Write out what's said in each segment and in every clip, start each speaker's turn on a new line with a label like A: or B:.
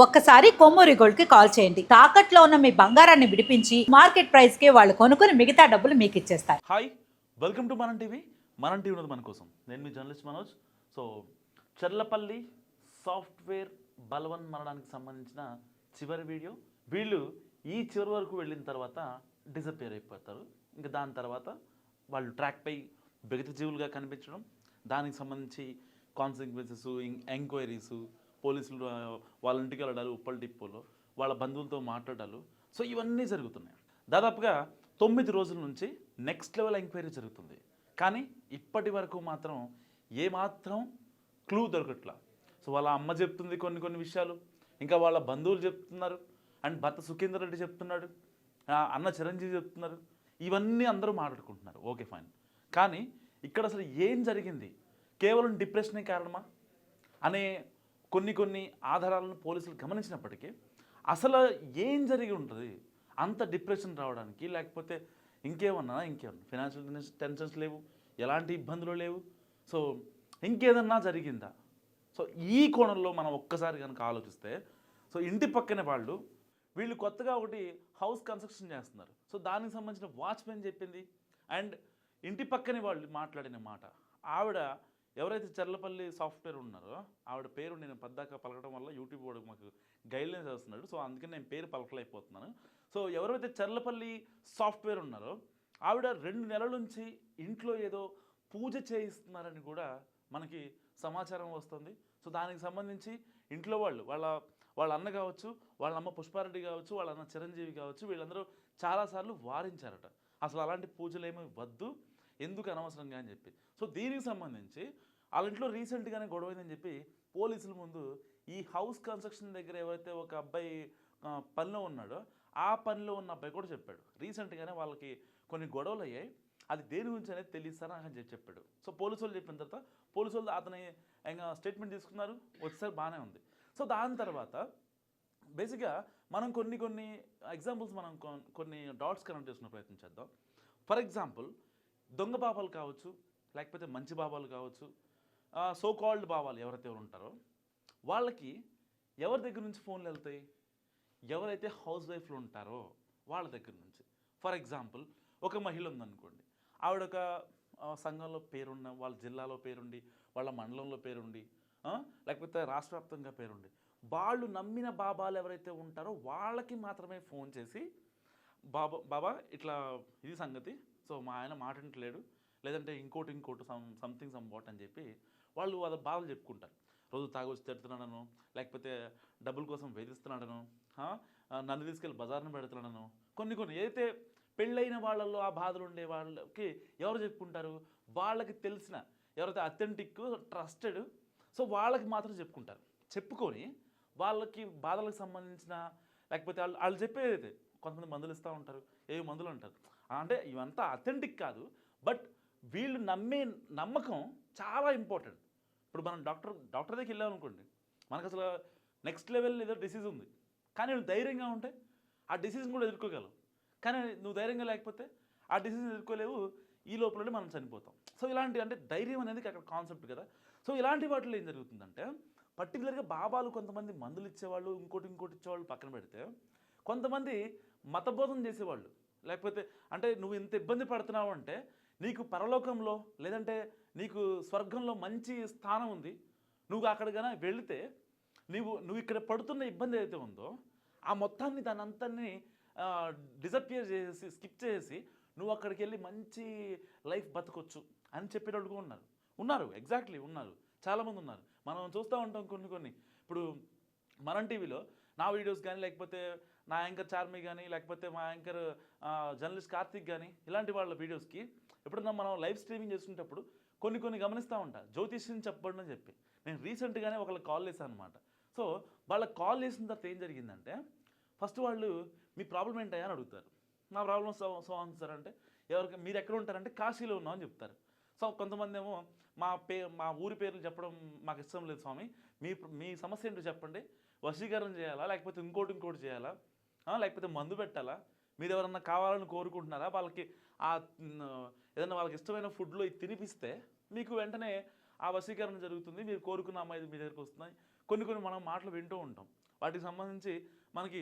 A: ఒక్కసారి కొమ్మూరి గోల్డ్ కి కాల్ చేయండి. తాకట్లో ఉన్న మీ బంగారాన్ని విడిపించి మార్కెట్ ప్రైస్ కి వాళ్ళు కొనుక్కుని మిగతా డబ్బులు మీకు ఇచ్చేస్తారు.
B: Hi, welcome to Manam TV. Manam TV ఉన్నది మన కోసం. నేను మీ journalist Manoj. So Cherlapalli software బలవన్ మరణానికి సంబంధించిన చివరి వీడియో. వీళ్ళు ఈ చివరి వరకు వెళ్ళిన తర్వాత డిసపియర్ అయిపోతారు. ఇంకా దాని తర్వాత వాళ్ళు ట్రాక్పై బెగతి జీవులుగా కనిపించడం, దానికి సంబంధించి కాన్సిక్వెన్సెస్, ఎంక్వైరీస్, పోలీసులు వాళ్ళ ఇంటికి వెళ్ళడాలు, ఉప్పల్ డిపోలో వాళ్ళ బంధువులతో మాట్లాడాలు. సో ఇవన్నీ జరుగుతున్నాయి. దాదాపుగా 9 రోజుల నుంచి నెక్స్ట్ లెవెల్ ఎంక్వైరీ జరుగుతుంది. కానీ ఇప్పటి వరకు మాత్రం ఏమాత్రం క్లూ దొరకట్లా. సో వాళ్ళ అమ్మ చెప్తుంది కొన్ని విషయాలు, ఇంకా వాళ్ళ బంధువులు చెప్తున్నారు, అండ్ భర్త సుఖేందర్ రెడ్డి చెప్తున్నాడు, అన్న చిరంజీవి చెప్తున్నారు. ఇవన్నీ అందరూ మాట్లాడుకుంటున్నారు. Okay, fine. కానీ ఇక్కడ అసలు ఏం జరిగింది? కేవలం డిప్రెషనే కారణమా అనే కొన్ని ఆధారాలను పోలీసులు గమనించినప్పటికీ అసలు ఏం జరిగి ఉంటుంది అంత డిప్రెషన్ రావడానికి? లేకపోతే ఇంకేమన్నా ఫైనాన్షియల్ టెన్షన్స్ లేవు, ఎలాంటి ఇబ్బందులు లేవు, సో ఇంకేదన్నా జరిగిందా? సో ఈ కోణంలో మనం ఒక్కసారి కనుక ఆలోచిస్తే, సో ఇంటి పక్కనే వీళ్ళు కొత్తగా ఒకటి హౌస్ కన్స్ట్రక్షన్ చేస్తున్నారు. సో దానికి సంబంధించిన వాచ్మెన్ చెప్పింది అండ్ ఇంటి పక్కనే వాళ్ళు మాట్లాడిన మాట. ఆవిడ ఎవరైతే చర్లపల్లి సాఫ్ట్వేర్ ఉన్నారో ఆవిడ పేరు నేను పద్దాక పలకడం వల్ల యూట్యూబ్ కూడా మాకు గైడ్లైన్స్ వస్తున్నాడు. సో అందుకని నేను పేరు పలకలేకపోతున్నాను. సో ఎవరైతే చర్లపల్లి సాఫ్ట్వేర్ ఉన్నారో ఆవిడ 2 నెలల నుంచి ఇంట్లో ఏదో పూజ చేయిస్తున్నారని కూడా మనకి సమాచారం వస్తుంది. సో దానికి సంబంధించి ఇంట్లో వాళ్ళ అన్న కావచ్చు, వాళ్ళ అమ్మ పుష్పారెడ్డి కావచ్చు, వాళ్ళ అన్న చిరంజీవి కావచ్చు, వీళ్ళందరూ చాలాసార్లు వారించారట. అసలు అలాంటి పూజలు ఏమీ వద్దు, ఎందుకు అనవసరంగా అని చెప్పి. సో దీనికి సంబంధించి వాళ్ళ ఇంట్లో రీసెంట్గానే గొడవైందని చెప్పి పోలీసుల ముందు ఈ హౌస్ కన్స్ట్రక్షన్ దగ్గర ఎవరైతే ఒక అబ్బాయి పనిలో ఉన్నాడో ఆ పనిలో ఉన్న అబ్బాయి కూడా చెప్పాడు. రీసెంట్గానే వాళ్ళకి కొన్ని గొడవలు అయ్యాయి, అది దేని గురించి అనేది తెలియస్తారా అని చెప్పాడు. సో పోలీసు వాళ్ళు చెప్పిన తర్వాత పోలీసు వాళ్ళు అతని స్టేట్మెంట్ తీసుకున్నారు, వచ్చేసరి బాగానే ఉంది. సో దాని తర్వాత బేసిక్గా మనం కొన్ని ఎగ్జాంపుల్స్ మనం కొన్ని డాట్స్ కనెక్ట్ చేసుకునే ప్రయత్నం చేద్దాం. ఫర్ ఎగ్జాంపుల్, దొంగ బాబాలు కావచ్చు, లేకపోతే మంచి బాబాలు కావచ్చు, సో కాల్డ్ బాబాలు ఎవరైతే ఉంటారో వాళ్ళకి ఎవరి దగ్గర నుంచి ఫోన్లు వెళ్తాయి? ఎవరైతే హౌస్ వైఫ్లు ఉంటారో వాళ్ళ దగ్గర నుంచి. ఫర్ ఎగ్జాంపుల్, ఒక మహిళ ఉందనుకోండి, ఆవిడ ఒక సంఘంలో పేరున్న, వాళ్ళ జిల్లాలో పేరుండి, వాళ్ళ మండలంలో పేరుండి, లేకపోతే రాష్ట్ర వ్యాప్తంగా పేరుండి, వాళ్ళు నమ్మిన బాబాలు ఎవరైతే ఉంటారో వాళ్ళకి మాత్రమే ఫోన్ చేసి, బాబా ఇట్లా ఇది సంగతి, సో మా ఆయన మాటింటలేడు, లేదంటే ఇంకోటి సంథింగ్ వాట్ అని చెప్పి వాళ్ళు వాళ్ళ బాధలు చెప్పుకుంటారు. రోజు తాగొచ్చి తిడుతున్నాడను, లేకపోతే డబ్బుల కోసం వేధిస్తున్నాడను, నన్ను తీసుకెళ్ళి బజార్ను పెడుతున్నాడను, కొన్ని ఏదైతే పెళ్ళైన వాళ్ళల్లో ఆ బాధలు ఉండే వాళ్ళకి ఎవరు చెప్పుకుంటారు? వాళ్ళకి తెలిసిన, ఎవరైతే అథెంటిక్, ట్రస్టెడ్, సో వాళ్ళకి మాత్రం చెప్పుకుంటారు. చెప్పుకొని వాళ్ళకి బాధలకు సంబంధించిన, లేకపోతే వాళ్ళు చెప్పేదైతే కొంతమంది మందులు ఇస్తూ ఉంటారు, ఏవి మందులు అంటారు, అంటే ఇవంతా అథెంటిక్ కాదు, బట్ వీళ్ళు నమ్మే నమ్మకం చాలా ఇంపార్టెంట్. ఇప్పుడు మనం డాక్టర్ దగ్గరికి వెళ్ళాం అనుకోండి, మనకు అసలు నెక్స్ట్ లెవెల్ ఏదో డిసీజ్ ఉంది, కానీ నువ్వు ధైర్యంగా ఉంటే ఆ డిసీజ్ని కూడా ఎదుర్కోగలవు. కానీ నువ్వు ధైర్యంగా లేకపోతే ఆ డిసీజ్ని ఎదుర్కోలేవు, ఈ లోపలనే మనం చనిపోతాం. సో ఇలాంటి, అంటే ధైర్యం అనేది అక్కడ కాన్సెప్ట్ కదా. సో ఇలాంటి వాటిలో ఏం జరుగుతుందంటే, పర్టికులర్గా బాబాలు కొంతమంది మందులు ఇచ్చేవాళ్ళు, ఇంకోటి ఇచ్చేవాళ్ళు పక్కన పెడితే, కొంతమంది మతబోధం చేసేవాళ్ళు, లేకపోతే అంటే నువ్వు ఇంత ఇబ్బంది పడుతున్నావు అంటే నీకు పరలోకంలో, లేదంటే నీకు స్వర్గంలో మంచి స్థానం ఉంది, నువ్వు అక్కడికైనా వెళితే నువ్వు ఇక్కడ పడుతున్న ఇబ్బంది ఏదైతే ఉందో ఆ మొత్తాన్ని, దాని అంతాన్ని డిసపియర్ చేసి, స్కిప్ చేసి నువ్వు అక్కడికి వెళ్ళి మంచి లైఫ్ బతకొచ్చు అని చెప్పేటోళ్ళు కూడా ఉన్నారు. ఎగ్జాక్ట్లీ ఉన్నారు, చాలామంది ఉన్నారు. మనం చూస్తూ ఉంటాం కొన్ని. ఇప్పుడు మనం టీవీలో నా వీడియోస్ కానీ, లేకపోతే నా యాంకర్ చార్మి కానీ, లేకపోతే మా యాంకర్ జర్నలిస్ట్ కార్తిక్ కానీ, ఇలాంటి వాళ్ళ వీడియోస్కి ఎప్పుడన్నా మనం లైవ్ స్ట్రీమింగ్ చేసుకునేటప్పుడు కొన్ని గమనిస్తూ ఉంటా, జ్యోతిష్యం చెప్పండి అని చెప్పి. నేను రీసెంట్గానే ఒకళ్ళకి కాల్ చేశాను అనమాట. సో వాళ్ళకి కాల్ చేసిన తర్వాత ఏం జరిగిందంటే, ఫస్ట్ వాళ్ళు మీ ప్రాబ్లం ఏంటయ్యా అని అడుగుతారు. నా ప్రాబ్లం సో ఆన్సర్ అంటే, ఎవరికి మీరు ఎక్కడ ఉంటారంటే కాశీలో ఉన్నామని చెప్తారు. సో కొంతమంది ఏమో మా ఊరి పేర్లు చెప్పడం మాకు ఇష్టం లేదు స్వామి, మీ సమస్య ఏంటో చెప్పండి, వశీకరణ చేయాలా, లేకపోతే ఇంకోటి చేయాలా, లేకపోతే మందు పెట్టాలా, మీరు ఎవరన్నా కావాలని కోరుకుంటున్నారా, వాళ్ళకి ఏదన్నా వాళ్ళకి ఇష్టమైన ఫుడ్లో ఇది తినిపిస్తే మీకు వెంటనే ఆ వశీకరణ జరుగుతుంది, మీరు కోరుకున్న అమ్మాయి మీ దగ్గరికి వస్తున్నాయి. కొన్ని మనం మాటలు వింటూ ఉంటాం. వాటికి సంబంధించి మనకి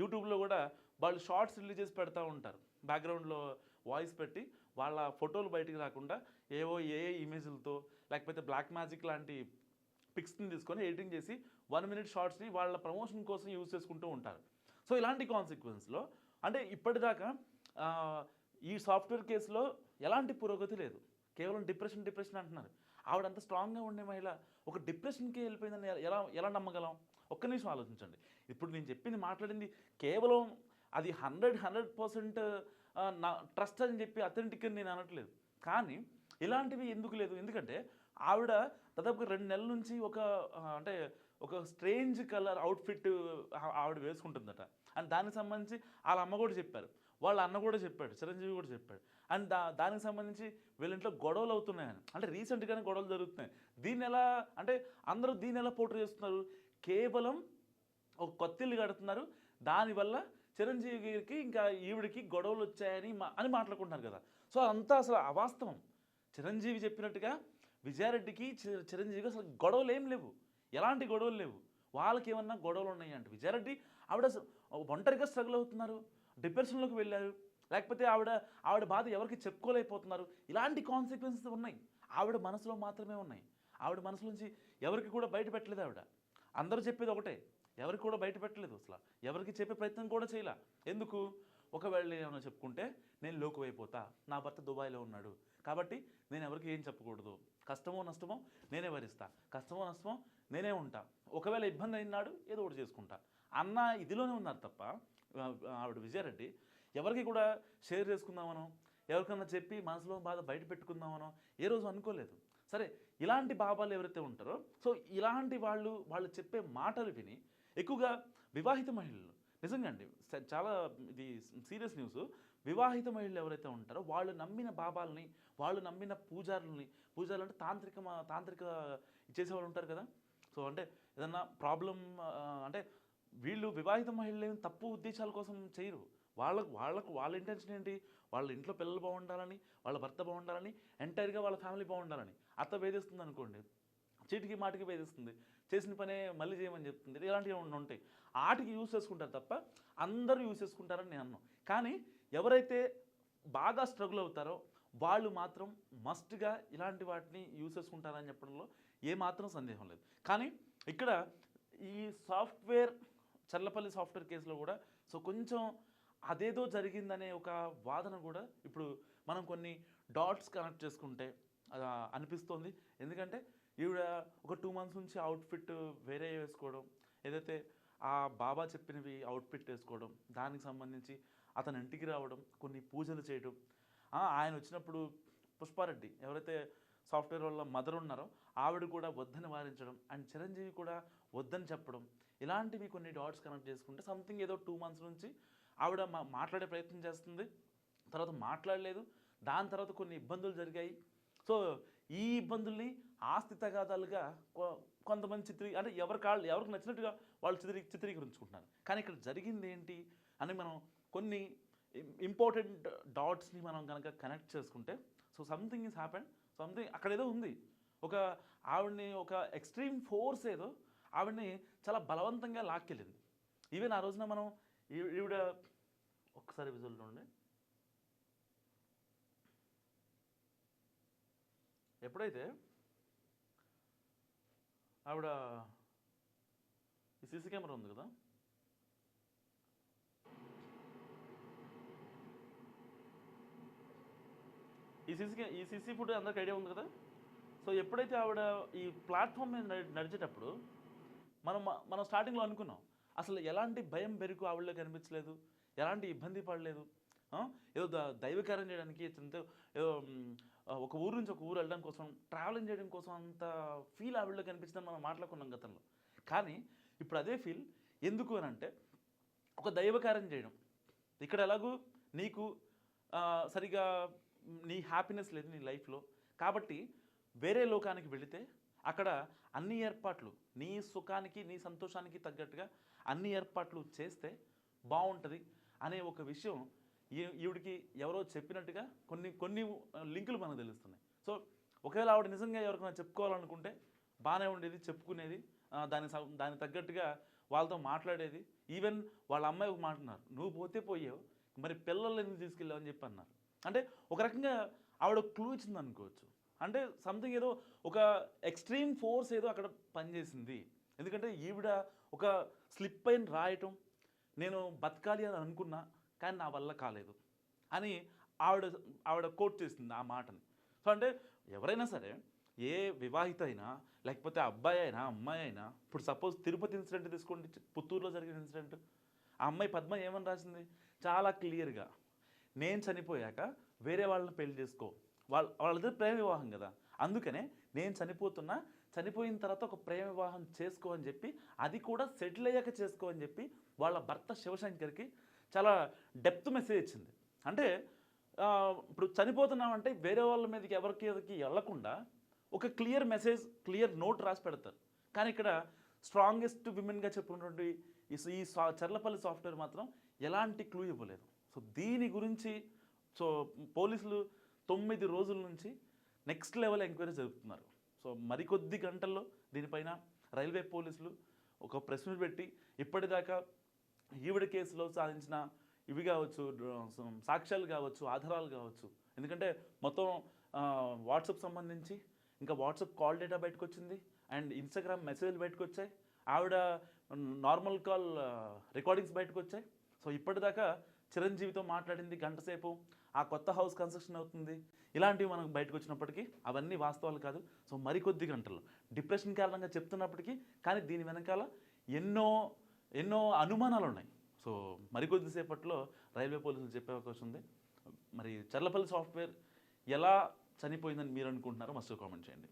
B: యూట్యూబ్లో కూడా వాళ్ళు షార్ట్స్ రిలీజ్ చేసి పెడతా ఉంటారు, బ్యాక్గ్రౌండ్లో వాయిస్ పెట్టి వాళ్ళ ఫోటోలు బయటికి రాకుండా ఏవో ఏ ఇమేజ్లతో లేకపోతే బ్లాక్ మ్యాజిక్ లాంటి పిక్స్ని తీసుకొని ఎడిటింగ్ చేసి 1 minute షార్ట్స్ని వాళ్ళ ప్రమోషన్ కోసం యూజ్ చేసుకుంటూ ఉంటారు. సో ఇలాంటి కాన్సిక్వెన్స్లో అంటే ఇప్పటిదాకా ఈ సాఫ్ట్వేర్ కేసులో ఎలాంటి పురోగతి లేదు, కేవలం డిప్రెషన్ అంటున్నారు. ఆవిడంత స్ట్రాంగ్గా ఉండే మహిళ ఒక డిప్రెషన్కి వెళ్ళిపోయిందని ఎలా ఎలా నమ్మగలం? ఒక్క నిమిషం ఆలోచించండి. ఇప్పుడు నేను చెప్పింది మాట్లాడింది కేవలం అది 100% నా ట్రస్ట్ అని చెప్పి అథెంటిక్ అని నేను అనట్లేదు. కానీ ఇలాంటివి ఎందుకు లేదు? ఎందుకంటే ఆవిడ దాదాపుగా 2 నెలల నుంచి అంటే ఒక స్ట్రేంజ్ కలర్ అవుట్ఫిట్ ఆవిడ వేసుకుంటుందట. అండ్ దానికి సంబంధించి వాళ్ళ అమ్మ కూడా చెప్పారు, వాళ్ళ అన్న కూడా చెప్పాడు, చిరంజీవి కూడా చెప్పాడు. అండ్ దానికి సంబంధించి వీళ్ళ ఇంట్లో గొడవలు అవుతున్నాయని, అంటే రీసెంట్గానే గొడవలు జరుగుతున్నాయి. దీన్ని ఎలా అంటే అందరూ దీన్ని ఎలా పోర్ట్రే చేస్తున్నారు? కేవలం ఒక కొత్త ఇల్లు కడుతున్నారు, దానివల్ల చిరంజీవి గారికి ఇంకా ఈవిడికి గొడవలు వచ్చాయని అని మాట్లాడుకుంటున్నారు కదా. సో అంతా అసలు అవాస్తవం. చిరంజీవి చెప్పినట్టుగా విజయారెడ్డికి చిరంజీవికి అసలు గొడవలు ఏం లేవు, ఎలాంటి గొడవలు లేవు. వాళ్ళకి ఏమన్నా గొడవలు ఉన్నాయి అంటే విజయారెడ్డి ఆవిడ ఒంటరిగా స్ట్రగుల్ అవుతున్నారు, డిప్రెషన్లోకి వెళ్ళారు, లేకపోతే ఆవిడ బాధ ఎవరికి చెప్పుకోలేకపోతున్నారు. ఇలాంటి కాన్సిక్వెన్సెస్ ఉన్నాయి, ఆవిడ మనసులో మాత్రమే ఉన్నాయి. ఆవిడ మనసు నుంచి ఎవరికి కూడా బయట పెట్టలేదు ఆవిడ. అందరూ చెప్పేది ఒకటే, ఎవరికి కూడా బయట పెట్టలేదు, అసలు ఎవరికి చెప్పే ప్రయత్నం కూడా చేయలే. ఎందుకు? ఒకవేళ ఏమైనా చెప్పుకుంటే నేను లోకువైపోతా, నా భర్త దుబాయ్లో ఉన్నాడు కాబట్టి నేను ఎవరికి ఏం చెప్పకూడదు, కష్టమో నష్టమో నేనే భరిస్తా, కష్టమో నష్టమో నేనే ఉంటా, ఒకవేళ ఇబ్బంది అయినాడు ఏదో ఒకటి చేసుకుంటా అన్న ఇదిలోనే ఉన్నారు తప్ప ఆవిడ విజయారెడ్డి ఎవరికి కూడా షేర్ చేసుకుందామనో ఎవరికన్నా చెప్పి మనసులో బాధ బయట పెట్టుకుందామనో ఏ రోజు అనుకోలేదు. సరే, ఇలాంటి బాబాలు ఎవరైతే ఉంటారో, సో ఇలాంటి వాళ్ళు చెప్పే మాటలు విని ఎక్కువగా వివాహిత మహిళలు, నిజంగా అండి చాలా ఇది సీరియస్ న్యూస్, వివాహిత మహిళలు ఎవరైతే ఉంటారో వాళ్ళు నమ్మిన బాబాలని, వాళ్ళు నమ్మిన పూజారులు అంటే తాంత్రిక చేసేవాళ్ళు ఉంటారు కదా. సో అంటే ఏదన్నా ప్రాబ్లం అంటే వీళ్ళు వివాహిత మహిళలు తప్పు ఉద్దేశాల కోసం చేయరు. వాళ్ళ ఇంటెన్షన్ ఏంటి? వాళ్ళ ఇంట్లో పిల్లలు బాగుండాలని, వాళ్ళ భర్త బాగుండాలని, ఎంటైర్గా వాళ్ళ ఫ్యామిలీ బాగుండాలని. అత్త వేధిస్తుంది అనుకోండి, చీటికి మాటికి వేధిస్తుంది, చేసిన పనే మళ్ళీ చేయమని చెప్తుంది, ఇలాంటివి ఉంటాయి. ఆటికి యూజ్ చేసుకుంటారు తప్ప అందరూ యూజ్ చేసుకుంటారని నేను అన్నాను. కానీ ఎవరైతే బాగా స్ట్రగుల్ అవుతారో వాళ్ళు మాత్రం మస్ట్గా ఇలాంటి వాటిని యూజ్ చేసుకుంటారని చెప్పడంలో ఏమాత్రం సందేహం లేదు. కానీ ఇక్కడ ఈ చర్లపల్లి సాఫ్ట్వేర్ కేసులో కూడా సో కొంచెం అదేదో జరిగిందనే ఒక వాదన కూడా ఇప్పుడు మనం కొన్ని డాట్స్ కనెక్ట్ చేసుకుంటే అనిపిస్తోంది. ఎందుకంటే ఈవిడ ఒక 2 months నుంచి అవుట్ఫిట్ వేరే వేసుకోవడం, ఏదైతే ఆ బాబా చెప్పినవి అవుట్ఫిట్ వేసుకోవడం, దానికి సంబంధించి అతని ఇంటికి రావడం, కొన్ని పూజలు చేయడం, ఆయన వచ్చినప్పుడు పుష్పారెడ్డి ఎవరైతే సాఫ్ట్వేర్ వాళ్ళ మదర్ ఉన్నారో ఆవిడ కూడా వద్దని వారించడం, అండ్ చిరంజీవి కూడా వద్దని చెప్పడం, ఇలాంటివి కొన్ని డాట్స్ కనెక్ట్ చేసుకుంటే సంథింగ్ ఏదో 2 months నుంచి ఆవిడ మాట్లాడే ప్రయత్నం చేస్తుంది, తర్వాత మాట్లాడలేదు, దాని తర్వాత కొన్ని ఇబ్బందులు జరిగాయి. సో ఈ ఇబ్బందుల్ని ఆస్తి తగాదాలుగా కొంతమంది అంటే ఎవరికి నచ్చినట్టుగా వాళ్ళు చిత్రీకరించుకుంటున్నారు. కానీ ఇక్కడ జరిగింది ఏంటి అని మనం కొన్ని ఇంపార్టెంట్ డాట్స్ని మనం కనుక కనెక్ట్ చేసుకుంటే so something is happened, something అక్కడ ఏదో ఉంది. ఆవిడని ఒక ఎక్స్ట్రీమ్ ఫోర్స్ ఏదో ఆవిడని చాలా బలవంతంగా లాక్కెళ్ళింది. ఈవెన్ ఆ రోజున మనం ఈవిడ ఒక్కసారి విజువల్ ఉండే ఎప్పుడైతే ఆవిడ ఈ సీసీ కెమెరా ఉంది కదా, ఈ సీసీ ఫుటేజ్ అందరికి ఐడియా ఉంది కదా. సో ఎప్పుడైతే ఆవిడ ఈ ప్లాట్ఫామ్ మీద నడిచేటప్పుడు మనం స్టార్టింగ్లో అనుకున్నాం అసలు ఎలాంటి భయం బెరుకు ఆవిడలో కనిపించలేదు, ఎలాంటి ఇబ్బంది పడలేదు, ఏదో దైవకార్యం చేయడానికి ఏదో ఒక ఊరు నుంచి ఒక ఊరు వెళ్ళడం కోసం ట్రావెలింగ్ చేయడం కోసం అంత ఫీల్ ఆవిడలో కనిపించిందని మనం మాట్లాడుకున్నాం గతంలో. కానీ ఇప్పుడు అదే ఫీల్ ఎందుకు అని అంటే ఒక దైవకార్యం చేయడం, ఇక్కడ ఎలాగూ నీకు సరిగా నీ హ్యాపీనెస్ లేదు నీ లైఫ్లో, కాబట్టి వేరే లోకానికి వెళితే అక్కడ అన్ని ఏర్పాట్లు నీ సుఖానికి నీ సంతోషానికి తగ్గట్టుగా అన్ని ఏర్పాట్లు చేస్తే బాగుంటుంది అనే ఒక విషయం ఈవిడికి ఎవరో చెప్పినట్టుగా కొన్ని లింకులు మనకు తెలుస్తున్నాయి. సో ఒకవేళ ఆవిడ నిజంగా ఎవరికైనా చెప్పుకోవాలనుకుంటే బాగానే ఉండేది, చెప్పుకునేది, దానికి తగ్గట్టుగా వాళ్ళతో మాట్లాడేది. ఈవెన్ వాళ్ళ అమ్మాయి ఒక మాట అన్నారు, నువ్వు పోతే పోయావు, మరి పిల్లలు ఎందుకు తీసుకెళ్ళావు అని చెప్పి అన్నారు. అంటే ఒక రకంగా ఆవిడ క్లూ ఇచ్చింది అనుకోవచ్చు. అంటే సంథింగ్ ఏదో ఒక ఎక్స్ట్రీమ్ ఫోర్స్ ఏదో అక్కడ పనిచేసింది. ఎందుకంటే ఈవిడ ఒక స్లిప్ పైన రాయటం, నేను బతకాలి అని అనుకున్నా కానీ నా వల్ల కాలేదు అని ఆవిడ ఆవిడ కోట్ చేసింది ఆ మాటని. సో అంటే ఎవరైనా సరే, ఏ వివాహిత అయినా లేకపోతే అబ్బాయి అయినా అమ్మాయి అయినా, ఇప్పుడు సపోజ్ తిరుపతి ఇన్సిడెంట్ తీసుకోండి, పుత్తూరులో జరిగిన ఇన్సిడెంట్. ఆ అమ్మాయి పద్మ ఏమని రాసింది చాలా క్లియర్గా, నేను చనిపోయాక వేరే వాళ్ళని పెళ్లి చేసుకో, వాళ్ళది ప్రేమ వివాహం కదా, అందుకనే నేను చనిపోయిన తర్వాత ఒక ప్రేమ వివాహం చేసుకో అని చెప్పి, అది కూడా సెటిల్ అయ్యాక చేసుకో అని చెప్పి వాళ్ళ భర్త శివశంకర్కి చాలా డెప్త్ మెసేజ్ ఇచ్చింది. అంటే ఇప్పుడు చనిపోతున్నామంటే వేరే వాళ్ళ మీదకి ఎవరికి వెళ్లకుండా ఒక క్లియర్ మెసేజ్, క్లియర్ నోట్ రాసి పెడతారు. కానీ ఇక్కడ స్ట్రాంగెస్ట్ విమెన్గా చెప్పుకున్నటువంటి ఈ చర్లపల్లి సాఫ్ట్వేర్ మాత్రం ఎలాంటి క్లూ ఇవ్వలేదు. సో దీని గురించి పోలీసులు 9 రోజుల నుంచి నెక్స్ట్ లెవెల్ ఎంక్వైరీ జరుపుతున్నారు. సో మరికొద్ది గంటల్లో దీనిపైన రైల్వే పోలీసులు ఒక ప్రెస్ మీట్ పెట్టి ఇప్పటిదాకా ఈవిడ కేసులో సాధించిన ఇవి కావచ్చు, సాక్ష్యాలు కావచ్చు, ఆధారాలు కావచ్చు, ఎందుకంటే మొత్తం వాట్సాప్ సంబంధించి ఇంకా వాట్సాప్ కాల్ డేటా బయటకు వచ్చింది అండ్ ఇన్స్టాగ్రామ్ మెసేజ్లు బయటకు వచ్చాయి, ఆవిడ నార్మల్ కాల్ రికార్డింగ్స్ బయటకు వచ్చాయి. సో ఇప్పటిదాకా చిరంజీవితో మాట్లాడింది గంట సేపు, ఆ కొత్త హౌస్ కన్స్ట్రక్షన్ అవుతుంది, ఇలాంటివి మనకు బయటకు వచ్చినప్పటికీ అవన్నీ వాస్తవాలు కాదు. సో మరికొద్ది గంటల్లో డిప్రెషన్ కారణంగా చెప్తున్నప్పటికీ కానీ దీని వెనకాల ఎన్నో అనుమానాలు ఉన్నాయి. సో మరికొద్దిసేపట్లో రైల్వే పోలీసులు చెప్పే అవకాశం ఉంది. మరి చర్లపల్లి సాఫ్ట్వేర్ ఎలా చనిపోయిందని మీరు అనుకుంటున్నారో మస్తు కామెంట్ చేయండి.